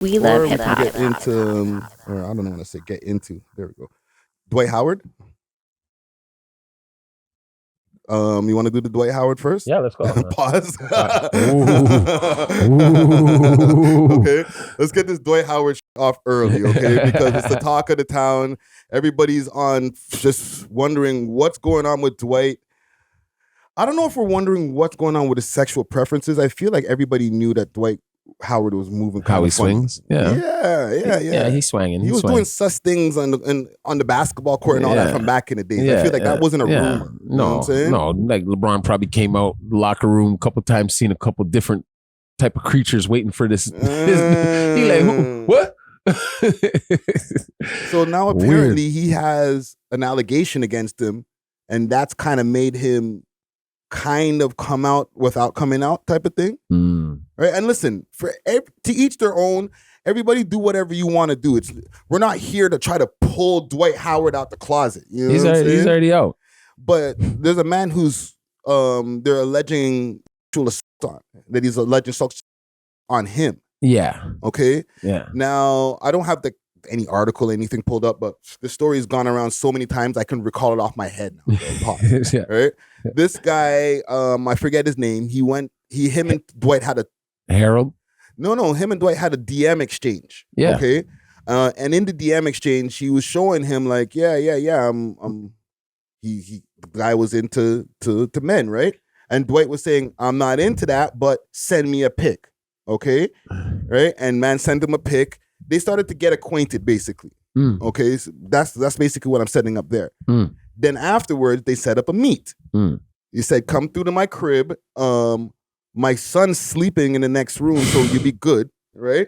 We love or we hip can hop. get into, or I don't know what to say, get into. There we go. Dwight Howard. You want to do the Dwight Howard first? Yeah, let's go. Pause. Ooh. Okay, let's get this Dwight Howard off early, okay? Because it's the talk of the town. Everybody's on just wondering what's going on with Dwight. I don't know if we're wondering what's going on with his sexual preferences. I feel like everybody knew that Dwight Howard was moving. How he swings? Yeah. He's swinging. He was doing sus things on the basketball court and all that from back in the days. I feel like that wasn't a rumor. You know what I'm saying? No, like LeBron probably came out locker room a couple times, seen a couple different type of creatures waiting for this. He like, who, what? So now apparently he has an allegation against him, and that's kind of made him kind of come out without coming out type of thing. Right? And listen, to each their own. Everybody do whatever you want to do. We're not here to try to pull Dwight Howard out the closet. You know he's already out. But there's a man who's they're alleging sexual assault that he's alleging assault on him. Yeah. Okay. Yeah. Now I don't have any article, anything pulled up, but the story's gone around so many times I can recall it off my head now. Yeah. Right? This guy, I forget his name. Him and Dwight had a Harold. No, him and Dwight had a DM exchange. Yeah. Okay. And in the DM exchange, he was showing him like, yeah. The guy was into men, right? And Dwight was saying, I'm not into that, but send me a pic. Okay. Right. And man sent him a pic. They started to get acquainted, basically. Okay. So that's basically what I'm setting up there. Then afterwards, they set up a meet. He said, come through to my crib. My son's sleeping in the next room, so you'll be good, right?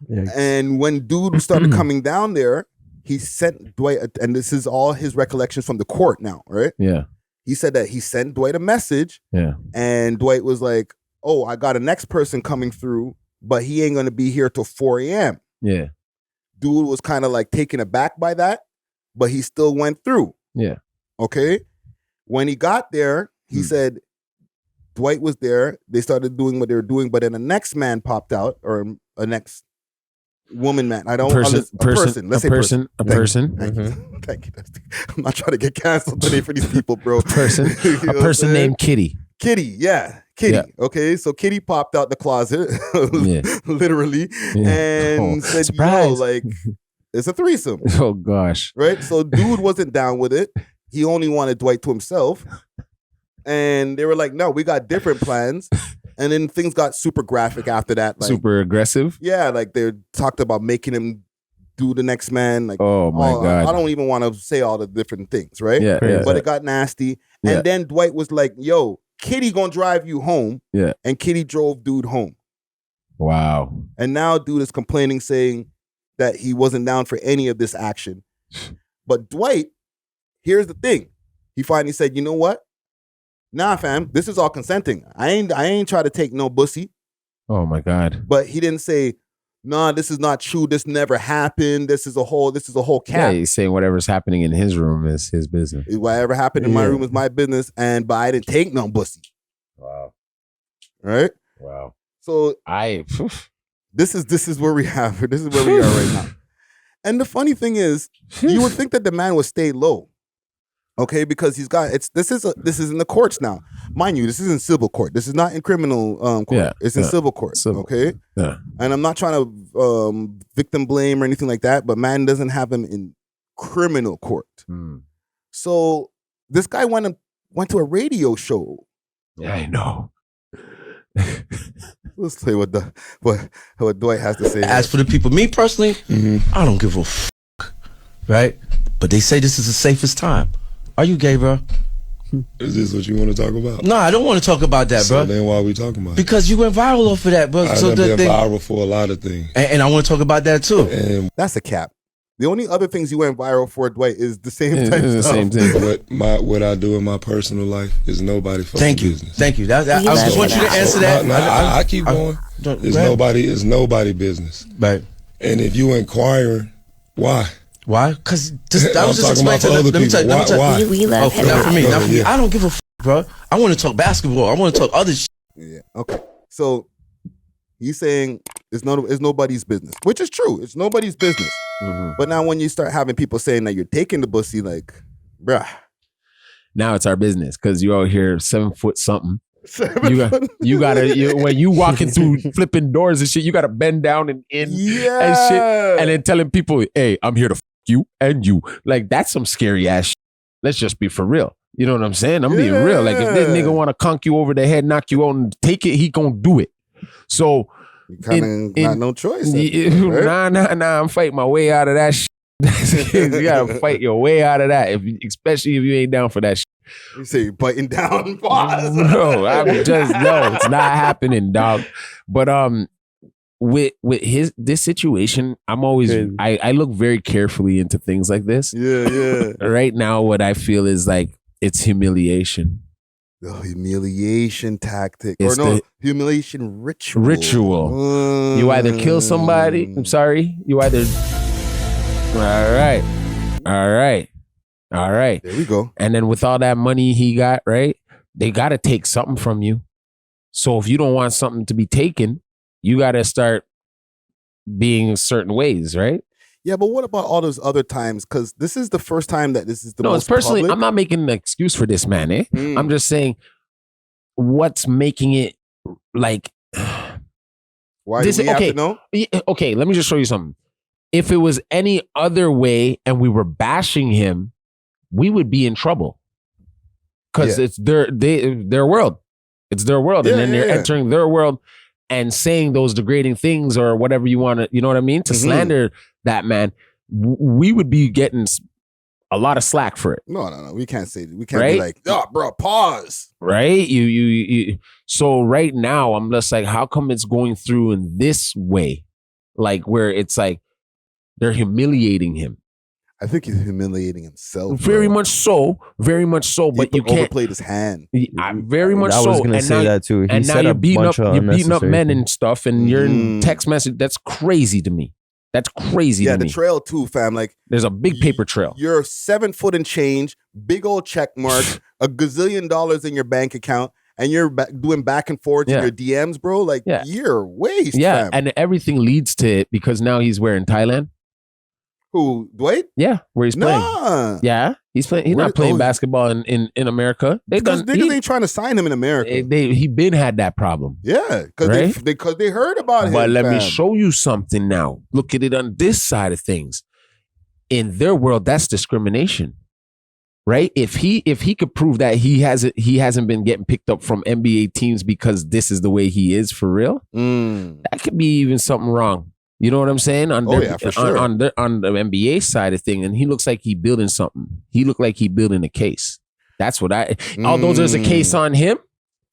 And when dude started coming down there, he sent Dwight, and this is all his recollections from the court now, right? Yeah. He said that he sent Dwight a message, and Dwight was like, oh, I got a next person coming through, but he ain't going to be here till 4 a.m. Yeah. Dude was kind of like taken aback by that, but he still went through. Yeah. Okay? When he got there, he said, Dwight was there. They started doing what they were doing, but then the next man popped out, or a next woman man. I don't a person. Let's say person. A person. Thank you. I'm not trying to get canceled today for these people, bro. A person named Kitty. Kitty, yeah. Kitty. Yeah. Okay, so Kitty popped out the closet, literally, and said, surprise. Yo, like, it's a threesome. Oh gosh. Right? So dude wasn't down with it. He only wanted Dwight to himself. And they were like, no, we got different plans. And then things got super graphic after that. Like, super aggressive? Yeah, like they talked about making him do the next man. Like, oh my God. I don't even want to say all the different things, right? Yeah. But it got nasty. And then Dwight was like, yo, Kitty gonna drive you home. Yeah. And Kitty drove dude home. Wow. And now dude is complaining, saying that he wasn't down for any of this action. But Dwight, here's the thing. He finally said, you know what? Nah, fam, this is all consenting. I ain't try to take no bussy. Oh my God. But he didn't say, nah, this is not true. This never happened. This is a whole cap. Yeah, he's saying whatever's happening in his room is his business. Whatever happened in my room is my business. But I didn't take no bussy. Wow. Right? Wow. So this is where we are right now. And the funny thing is, you would think that the man would stay low. Okay, because this is in the courts now. Mind you, this is in civil court. This is not in criminal court. Yeah, it's in civil court. Okay? Yeah. And I'm not trying to victim blame or anything like that, but man doesn't have him in criminal court. So this guy went to a radio show. Yeah, I know. Let's play what Dwight has to say. As for the people, me personally, I don't give a fuck, right? But they say this is the safest time. Are you gay, bro? Is this what you want to talk about? No, I don't want to talk about that, bro. So then why are we talking about it? Because you went viral off of that, bro. I've been viral for a lot of things. And I want to talk about that, too. And that's a cap. The only other things you went viral for, Dwight, is the same type of stuff. Same thing. What I do in my personal life is nobody fucking business. Thank you. I just want you to answer that. No, I keep going. It's nobody business. Right. And if you inquire, why? Why? Because that was just explained to other people. Why? We love him. Not for me. I don't give a bro. I want to talk basketball. I want to talk other shit. Yeah. Okay. So he's saying It's nobody's business, which is true. It's nobody's business. But now when you start having people saying that you're taking the pussy, like, bruh. Now it's our business because you out here 7 foot something. You gotta when you walking through flipping doors and shit, you gotta bend down and in and shit, and then telling people, "Hey, I'm here to f you and you." Like that's some scary ass shit. Let's just be for real. You know what I'm saying? I'm being real. Like if this nigga want to conk you over the head, knock you out, and take it, he gonna do it. So you kind of got no choice. Right? Nah. I'm fighting my way out of that shit. You gotta fight your way out of that, especially if you ain't down for that shit. You say you're biting down, boss. Bro, it's not happening, dog. But with this situation, I'm always I look very carefully into things like this. Yeah. Right now, what I feel is like it's humiliation. The humiliation tactic, humiliation ritual. You either kill somebody. I'm sorry. You either. All right. There we go. And then with all that money he got, right? They got to take something from you. So if you don't want something to be taken, you got to start being certain ways, right? Yeah, but what about all those other times? Because this is the first time that this is the most it's personally, public. I'm not making an excuse for this, man. I'm just saying what's making it like. Why do we have to know? Okay, let me just show you something. If it was any other way and we were bashing him, we would be in trouble because it's their world. It's their world, and then they're entering their world and saying those degrading things or whatever you want to. You know what I mean? To slander that man, we would be getting a lot of slack for it. No. We can't say that. We can't be like, oh, bro, pause. Right? You. So right now, I'm just like, how come it's going through in this way, like where it's like they're humiliating him. I think he's humiliating himself. Very much so. But you can't overplayed his hand. Very much so. I was going to say that too. And now you're beating up men and stuff, and you're in text message. That's crazy to me. That's crazy to me. Yeah, the trail too, fam. Like there's a big paper trail. You're 7 foot and change, big old check mark, $1 gazillion in your bank account, and you're doing back and forth in your DMs, bro. Like you're waste. Yeah, fam. and everything leads to it because now he's where in Thailand. Who, Dwight? Yeah, where he's playing. Nah. Yeah, he's playing. He's not playing basketball in America. Because niggas ain't trying to sign him in America. He been had that problem. Yeah, because they heard about him. But let me show you something now. Look at it on this side of things. In their world, that's discrimination, right? If he could prove that he hasn't been getting picked up from NBA teams because this is the way he is for real, that could be even something wrong. You know what I'm saying? For sure. On the NBA side of thing, and he looks like he building something. He looked like he building a case. That's what although there's a case on him,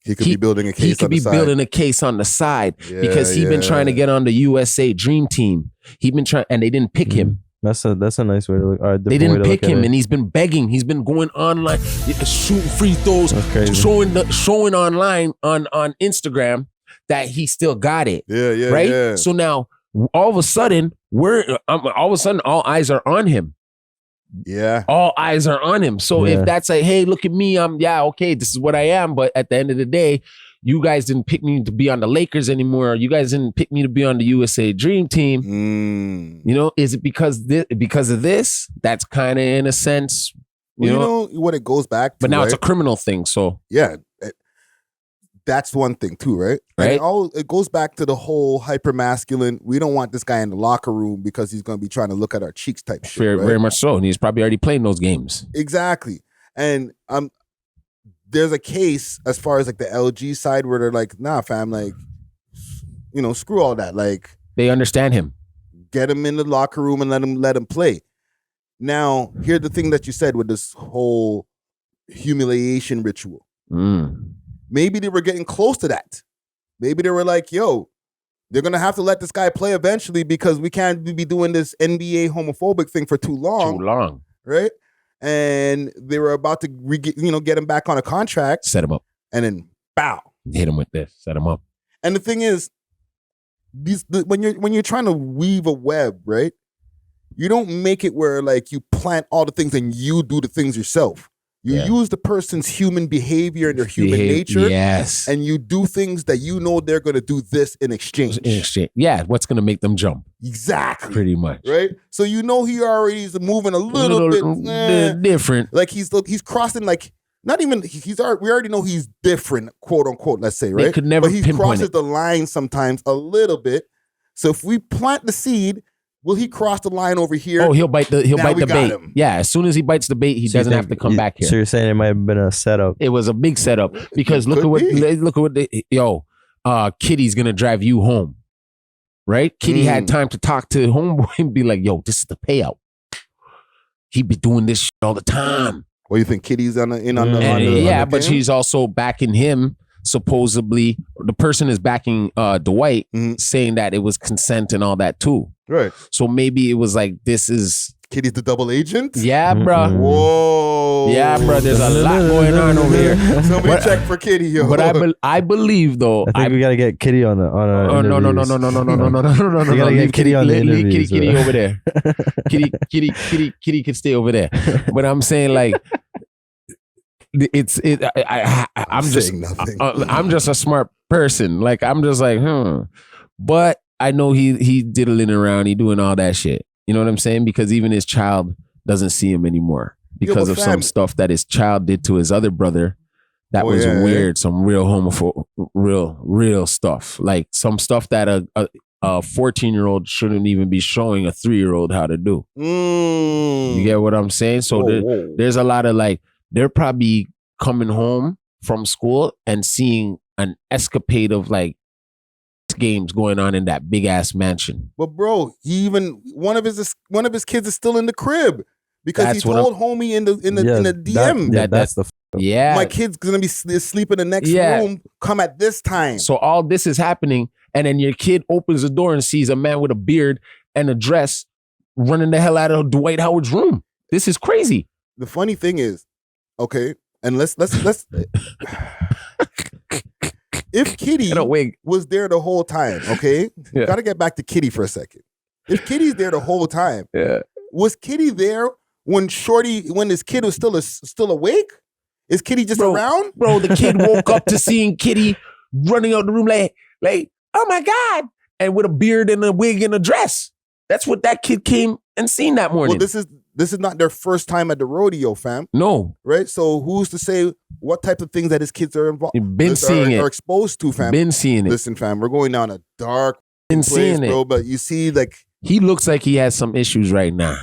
he could be building a case. He could be building a case on the side because he's been trying to get on the USA Dream Team. He been trying, and they didn't pick him. That's a nice way to look. They didn't pick him, and he's been begging. He's been going online, shooting free throws, showing online on Instagram that he still got it. Right. Yeah. So now, all of a sudden, all eyes are on him. Yeah. All eyes are on him. So if that's like, hey, look at me, this is what I am. But at the end of the day, you guys didn't pick me to be on the Lakers anymore. You guys didn't pick me to be on the USA Dream Team. You know, is it because of this? That's kind of in a sense. You know what it goes back to. But now it's a criminal thing. So yeah. That's one thing too, right? Right. And it goes back to the whole hyper masculine. We don't want this guy in the locker room because he's going to be trying to look at our cheeks type shit. Right? Very much so. And he's probably already playing those games. Exactly. And there's a case as far as like the LG side where they're like, nah, fam, like, screw all that. Like they understand him. Get him in the locker room and let him play. Now, here's the thing that you said with this whole humiliation ritual. Maybe they were getting close to that. Maybe they were like, yo, they're going to have to let this guy play eventually because we can't be doing this NBA homophobic thing for too long. Right? And they were about to get him back on a contract. Set him up. And then, bow. Hit him with this. Set him up. And the thing is, when you're trying to weave a web, right? You don't make it where like you plant all the things and you do the things yourself. You use the person's human behavior and their human nature. Yes. And you do things that you know they're going to do this in exchange. Yeah. What's going to make them jump? Exactly. Pretty much. Right? So you know he already is moving a little bit different. Like he's crossing like, not even, we already know he's different, quote unquote, let's say, right? They could never but he crosses the line sometimes a little bit. So if we plant the seed, will he cross the line over here? Oh, he'll bite the bait. Him. Yeah, as soon as he bites the bait, he doesn't have to come back here. So you're saying it might have been a setup? It was a big setup because look at what Kitty's gonna drive you home, right? Kitty had time to talk to homeboy and be like, "Yo, this is the payout." He be doing this shit all the time. Well, you think Kitty's on the but she's also backing him. Supposedly, the person is backing Dwight, saying that it was consent and all that too. Right. So maybe it was like, this is Kitty's the double agent. Yeah, bro. Whoa. Yeah, bro. There's a lot going on over here. Somebody check for Kitty, yo. But I believe though. I think we gotta get Kitty on a. Oh no. We gotta get Kitty on the interviews. Kitty over there. Kitty can stay over there. But I'm saying like. I'm just a smart person. Like I'm just like, But I know he diddling around, he doing all that shit. You know what I'm saying? Because even his child doesn't see him anymore because of some stuff that his child did to his other brother. That was weird. Some real homophobic, real stuff. Like some stuff that a 14-year-old shouldn't even be showing a 3-year-old how to do. You get what I'm saying? So there's a lot of like. They're probably coming home from school and seeing an escapade of like games going on in that big ass mansion. But bro, one of his kids is still in the crib because he told homie in the DM that's the my kid's gonna be asleep in the next room. Come at this time. So all this is happening, and then your kid opens the door and sees a man with a beard and a dress running the hell out of Dwight Howard's room. This is crazy. The funny thing is. Okay, and let's. If Kitty was there the whole time, okay, gotta get back to Kitty for a second. If Kitty's there the whole time, was Kitty there when his kid was still awake? Is Kitty just around? Bro, the kid woke up to seeing Kitty running out the room like, oh my God, and with a beard and a wig and a dress. That's what that kid came and seen that morning. Well, this is not their first time at the rodeo, fam. No. Right? So who's to say what type of things that his kids are involved are exposed to, fam? Been seeing it. Listen, fam, we're going down a dark place, bro. But you see, like he looks like he has some issues right now.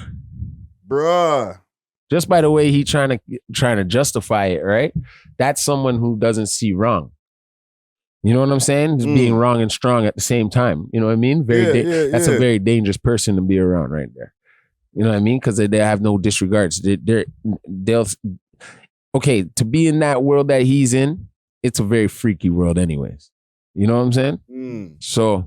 Bruh. Just by the way he trying to justify it, right? That's someone who doesn't see wrong. You know what I'm saying? Just being wrong and strong at the same time. You know what I mean? That's a very dangerous person to be around right there. You know what I mean? Because they have no disregards. They'll okay, to be in that world that he's in, it's a very freaky world anyways. You know what I'm saying? So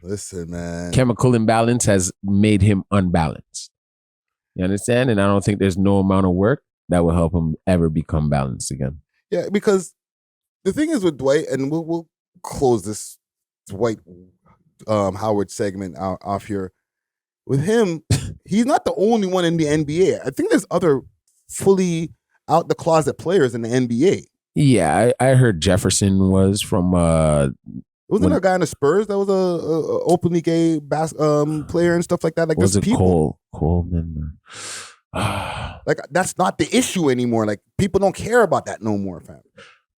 listen, man. Chemical imbalance has made him unbalanced. You understand? And I don't think there's no amount of work that will help him ever become balanced again. Yeah, because the thing is with Dwight, and we'll close this Dwight Howard segment off here. With him, he's not the only one in the NBA. I think there's other fully out the closet players in the NBA. Yeah, I heard Jefferson was from. Wasn't there a guy in the Spurs that was a openly gay player and stuff like that? Like was it people. Coleman? Like that's not the issue anymore. Like people don't care about that no more, fam.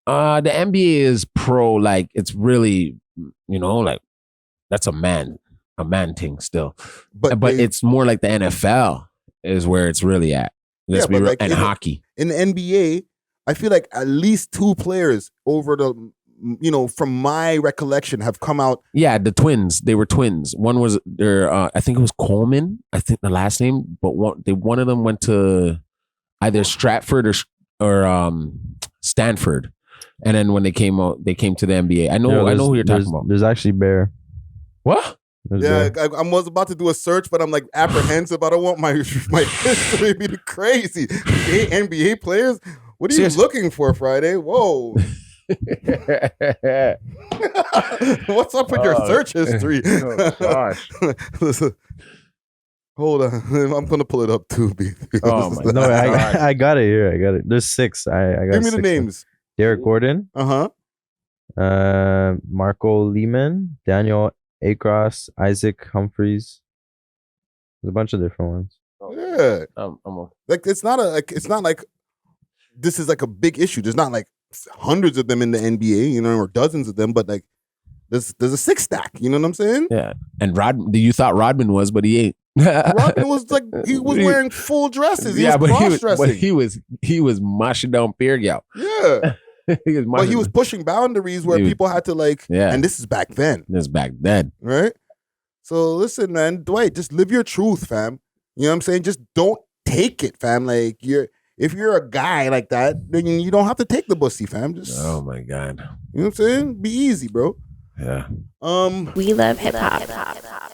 The NBA is pro. Like it's really, like that's a man thing still. But it's more like the NFL is where it's really at. Let's be real. And hockey. In the NBA, I feel like at least 2 players over the, from my recollection have come out. Yeah, the twins. They were twins. One was I think it was Coleman. I think the last name, but one of them went to either Stratford or Stanford. And then when they came out, they came to the NBA. I know who you're talking about. There's actually Bear. What? Yeah, I was about to do a search, but I'm like apprehensive. I don't want my history to be crazy. NBA players? What are you looking for, Friday? Whoa. What's up with your search history? Oh, gosh. Listen. Hold on. I'm gonna pull it up too, B. Oh my No, God. I got it here. I got it. There's 6. I got Give me the 6. names. Derek Gordon, Uh-huh. Marco Lehman, Daniel Across, Isaac Humphreys. There's a bunch of different ones. Yeah. I'm Like it's not like this is like a big issue. There's not like hundreds of them in the NBA, you know, or dozens of them, but like there's a 6 stack, you know what I'm saying? Yeah. And you thought Rodman was, but he ain't. Rodman was like he was wearing full dresses. He was cross-dressing. he was mashing down Pierre. Yeah. But he was pushing boundaries where people had to like, and this is back then. This is back then. Right? So listen, man, Dwight, just live your truth, fam. You know what I'm saying? Just don't take it, fam. Like if you're a guy like that, then you don't have to take the pussy, fam. Just Oh my God. You know what I'm saying? Be easy, bro. Yeah. We love hip hop.